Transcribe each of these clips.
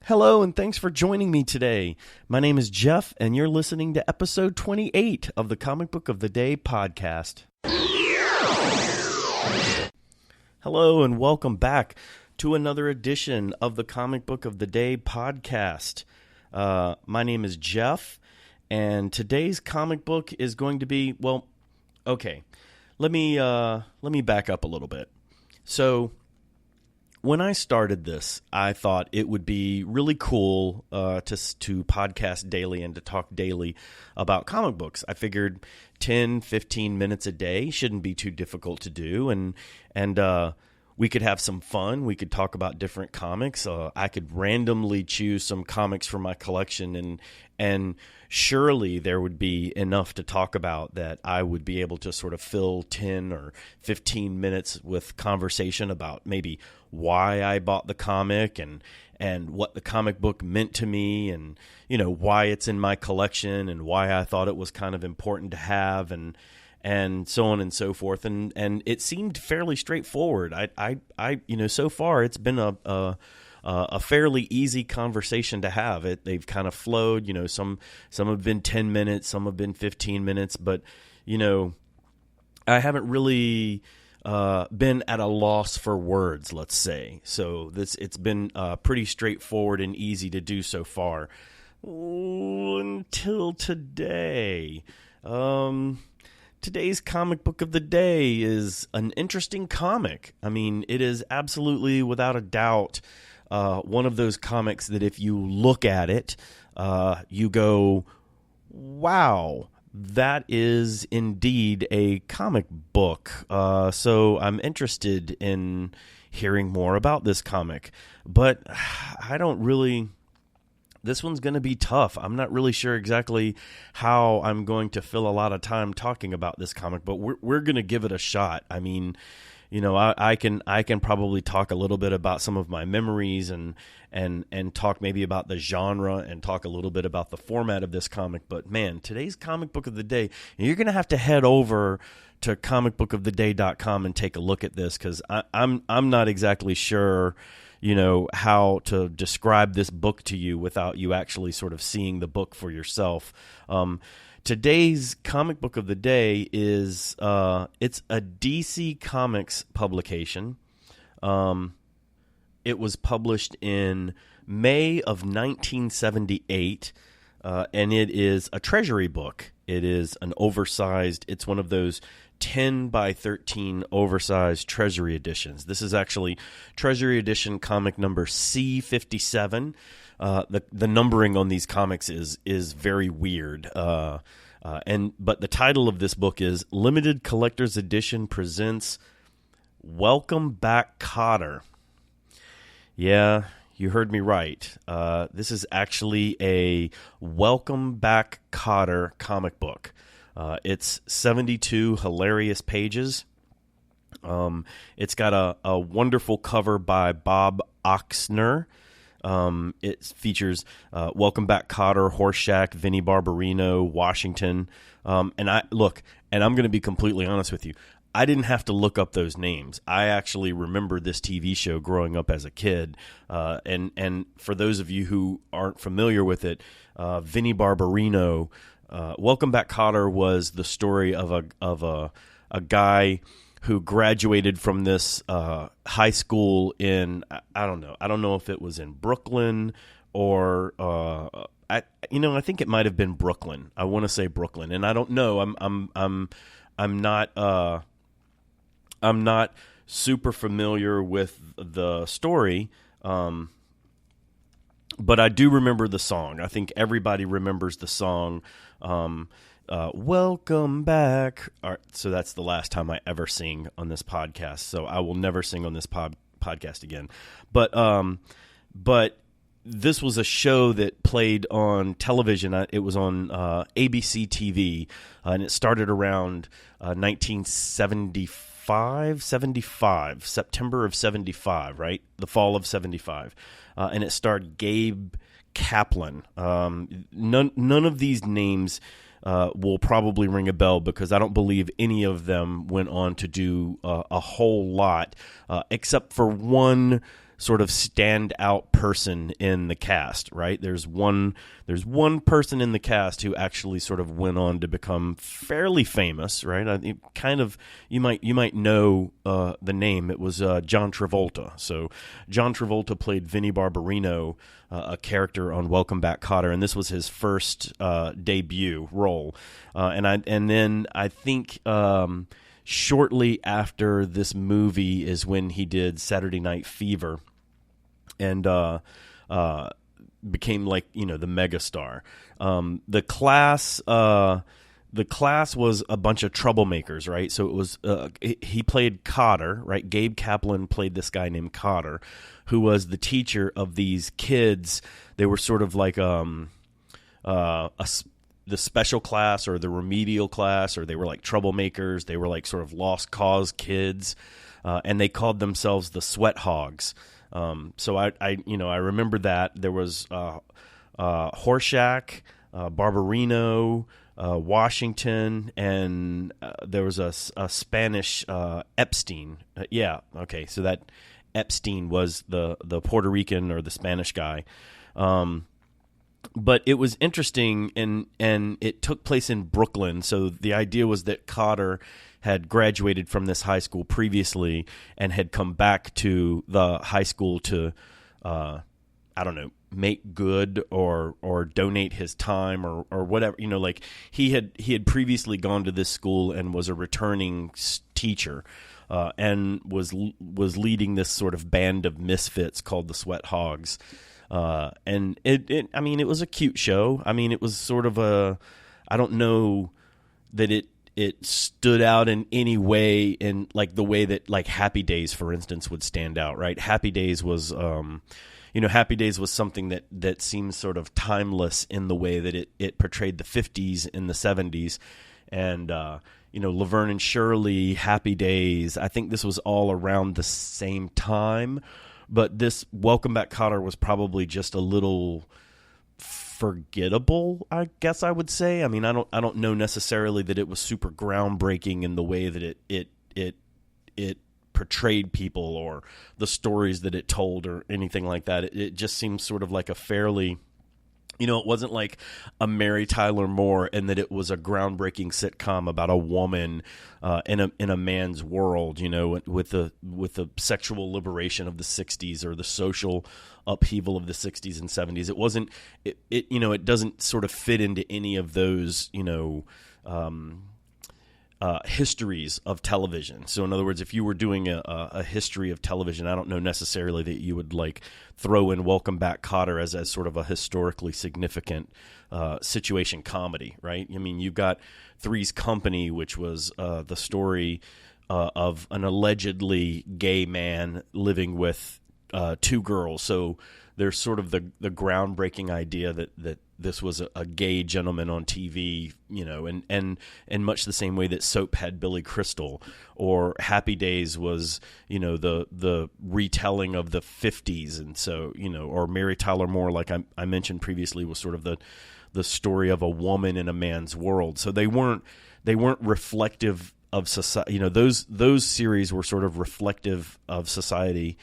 Hello, and thanks for joining me today. My name is Jeff, and you're listening to episode 28 of the Comic Book of the Day podcast. Hello, and welcome back to another edition of the Comic Book of the Day podcast. My name is Jeff, and today's comic book is going to be, okay. Let me back up a little bit. So, when I started this, I thought it would be really cool to podcast daily and to talk daily about comic books. I figured 10, 15 minutes a day shouldn't be too difficult to do, and we could have some fun. We could talk about different comics. I could randomly choose some comics from my collection, and surely there would be enough to talk about that I would be able to sort of fill 10 or 15 minutes with conversation about maybe why I bought the comic and what the comic book meant to me, and why it's in my collection and why I thought it was kind of important to have, and so on and so forth. And it seemed fairly straightforward. I so far it's been a fairly easy conversation to have. They've kind of flowed. Some have been 10 minutes, some have been 15 minutes, but I haven't really been at a loss for words, let's say. So it's been pretty straightforward and easy to do so far until today. Today's comic book of the day is an interesting comic. I mean, it is absolutely, without a doubt, one of those comics that if you look at it, you go, wow, that is indeed a comic book. So I'm interested in hearing more about this comic. But this one's going to be tough. I'm not really sure exactly how I'm going to fill a lot of time talking about this comic, but we're going to give it a shot. I mean, I can probably talk a little bit about some of my memories and talk maybe about the genre and talk a little bit about the format of this comic. But man, today's comic book of the day, you're going to have to head over to comicbookoftheday.com and take a look at this, because I'm not exactly sure how to describe this book to you without you actually sort of seeing the book for yourself. Today's comic book of the day is it's a DC Comics publication. It was published in May of 1978, and it is a treasury book. It is an oversized, it's one of those 10 by 13 oversized treasury editions. This is actually treasury edition comic number C57. The numbering on these comics is very weird. But the title of this book is Limited Collector's Edition presents Welcome Back Kotter. Yeah, you heard me right. This is actually a Welcome Back Kotter comic book. It's 72 hilarious pages. It's got a wonderful cover by Bob Oxner. It features Welcome Back Kotter, Horseshack, Vinnie Barbarino, Washington. And I'm going to be completely honest with you. I didn't have to look up those names. I actually remember this TV show growing up as a kid. And for those of you who aren't familiar with it, Vinnie Barbarino, Welcome Back Kotter was the story of a guy who graduated from this high school in, I don't know if it was in Brooklyn or I think it might have been Brooklyn. I want to say Brooklyn, and I don't know. I'm not super familiar with the story. But I do remember the song. I think everybody remembers the song, Welcome Back. All right, so that's the last time I ever sing on this podcast. So I will never sing on this podcast again. But this was a show that played on television. It was on ABC TV, and it started around 1975, September of 75, right? The fall of 75. And it starred Gabe Kaplan. None of these names will probably ring a bell because I don't believe any of them went on to do a whole lot, except for one sort of standout person in the cast, right? There's one person in the cast who actually sort of went on to become fairly famous, right? You might know the name. It was John Travolta. So John Travolta played Vinnie Barbarino, a character on Welcome Back, Kotter, and this was his first debut role. And then I think shortly after this movie is when he did Saturday Night Fever, and became like the megastar. The class was a bunch of troublemakers, right? So it was he played Kotter, right? Gabe Kaplan played this guy named Kotter, who was the teacher of these kids. They were sort of like the special class or the remedial class, or they were like troublemakers. They were like sort of lost cause kids, and they called themselves the Sweat Hogs. So I remember that there was Horshack, Barbarino, Washington, and there was a Spanish Epstein. Okay, so that Epstein was the Puerto Rican or the Spanish guy. But it was interesting, and it took place in Brooklyn. So the idea was that Kotter had graduated from this high school previously and had come back to the high school to, make good or donate his time or whatever. Like he had previously gone to this school and was a returning teacher, and was leading this sort of band of misfits called the Sweat Hogs. And it was a cute show. I mean, it was sort of I don't know that it stood out in any way, in like the way that like Happy Days, for instance, would stand out, right? Happy Days was, Happy Days was something that seems sort of timeless in the way that it portrayed the 50s and the 70s. And, Laverne and Shirley, Happy Days, I think this was all around the same time. But this Welcome Back, Kotter was probably just a little forgettable, I guess I would say. I mean, I don't know necessarily that it was super groundbreaking in the way that it portrayed people or the stories that it told or anything like that. It just seems sort of like a fairly, it wasn't like a Mary Tyler Moore, and that it was a groundbreaking sitcom about a woman in a man's world, with the sexual liberation of the 60s or the social upheaval of the 60s and 70s. It wasn't it doesn't sort of fit into any of those histories of television. So in other words, if you were doing a history of television, I don't know necessarily that you would like throw in Welcome Back, Kotter as sort of a historically significant situation comedy, right? I mean, you've got Three's Company, which was the story of an allegedly gay man living with two girls. So there's sort of the groundbreaking idea that this was a gay gentleman on TV, and much the same way that Soap had Billy Crystal, or Happy Days was, the retelling of the 50s. And so, or Mary Tyler Moore, like I mentioned previously, was sort of the story of a woman in a man's world. So they weren't reflective of society. Those series were sort of reflective of society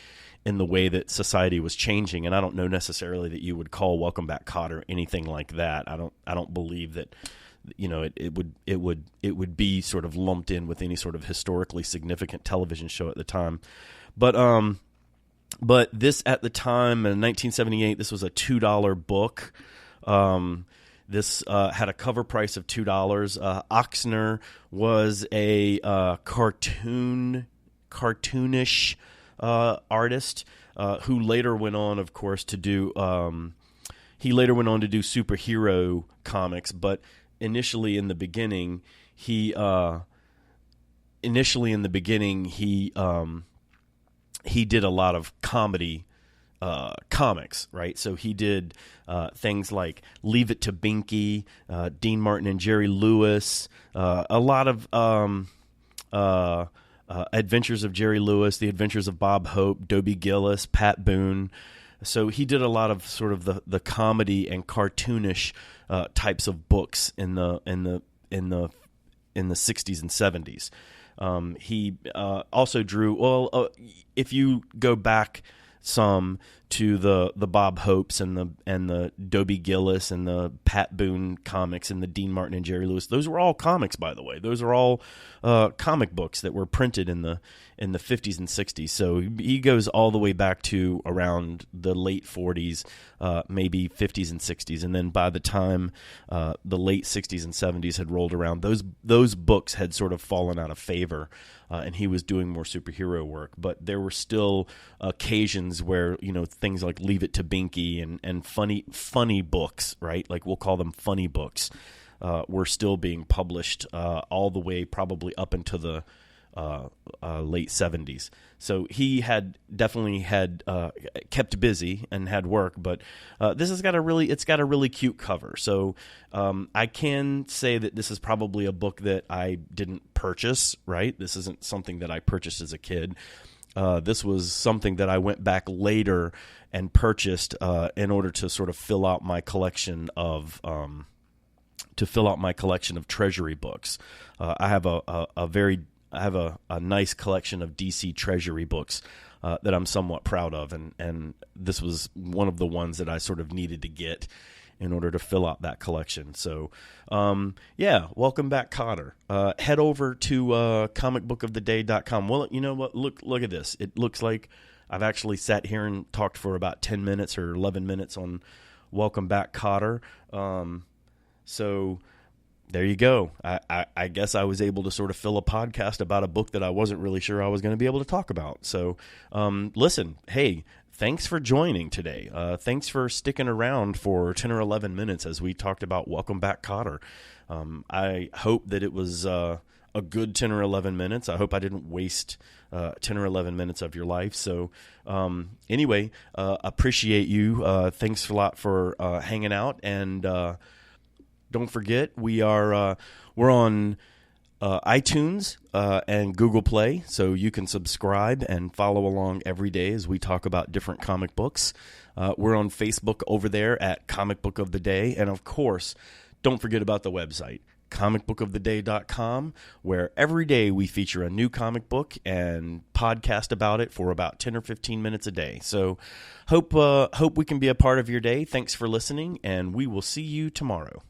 in the way that society was changing. And I don't know necessarily that you would call Welcome Back, Kotter anything like that. I don't believe that, it would be sort of lumped in with any sort of historically significant television show at the time. But this at the time in 1978, this was a $2 book. This had a cover price of $2. Oxner was a cartoonish artist who later went on, of course, to do superhero comics. But initially in the beginning, he did a lot of comedy comics, right? So he did things like Leave It to Binky, Dean Martin and Jerry Lewis, a lot of Adventures of Jerry Lewis, The Adventures of Bob Hope, Dobie Gillis, Pat Boone. So he did a lot of sort of the comedy and cartoonish types of books in the 60s and 70s. He also drew, if you go back some to the Bob Hopes and the Dobie Gillis and the Pat Boone comics and the Dean Martin and Jerry Lewis. Those were all comics, by the way. Those are all comic books that were printed in the 50s and 60s. So he goes all the way back to around the late 40s, maybe 50s and 60s. And then by the time the late 60s and 70s had rolled around, those books had sort of fallen out of favor. And he was doing more superhero work, but there were still occasions where, things like Leave It to Binky and funny books, right? Like we'll call them funny books, were still being published all the way probably up into the late 70s. So he had definitely kept busy and had work, but this has got a really cute cover. So I can say that this is probably a book that I didn't purchase, right? This isn't something that I purchased as a kid. This was something that I went back later and purchased in order to sort of fill out my collection of Treasury books. I have a nice collection of DC Treasury books that I'm somewhat proud of, and this was one of the ones that I sort of needed to get in order to fill out that collection. So, welcome back, Kotter. Head over to comicbookoftheday.com. Well, you know what? Look at this. It looks like I've actually sat here and talked for about 10 minutes or 11 minutes on Welcome Back, Kotter. So there you go. I guess I was able to sort of fill a podcast about a book that I wasn't really sure I was going to be able to talk about. So, listen, hey, thanks for joining today. Thanks for sticking around for 10 or 11 minutes as we talked about Welcome Back, Kotter. I hope that it was a good 10 or 11 minutes. I hope I didn't waste 10 or 11 minutes of your life. So anyway, appreciate you. Thanks a lot for hanging out. And don't forget, we're on iTunes and Google Play, so you can subscribe and follow along every day as we talk about different comic books. We're on Facebook over there at Comic Book of the Day, and of course, don't forget about the website, comicbookoftheday.com, where every day we feature a new comic book and podcast about it for about 10 or 15 minutes a day. So hope we can be a part of your day. Thanks for listening, and we will see you tomorrow.